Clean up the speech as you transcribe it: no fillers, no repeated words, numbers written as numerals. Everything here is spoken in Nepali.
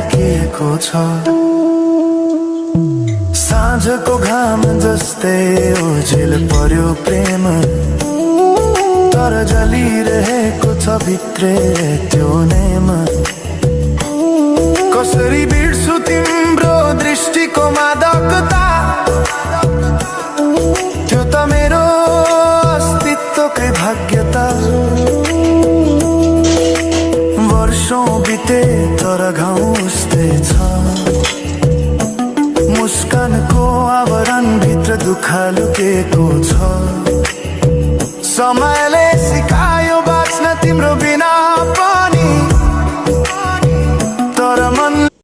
राखिएको छ। साँझको घाम जस्तै ओझेल पर्यो प्रेम, तर जलिरहेको छ भित्रै त्यो नेम। कसरी बिर्सु तिम्रो दृष्टिको मादकता, त्यो त मेरो अस्तित्वकै भाग्यता। वर्षौं बिते तर घाउ उस्तै छ, मुस्कानको आवरण भित्र दुःख लुकेको छ। समयले सिकायो बाँच्न तिम्रो बिना,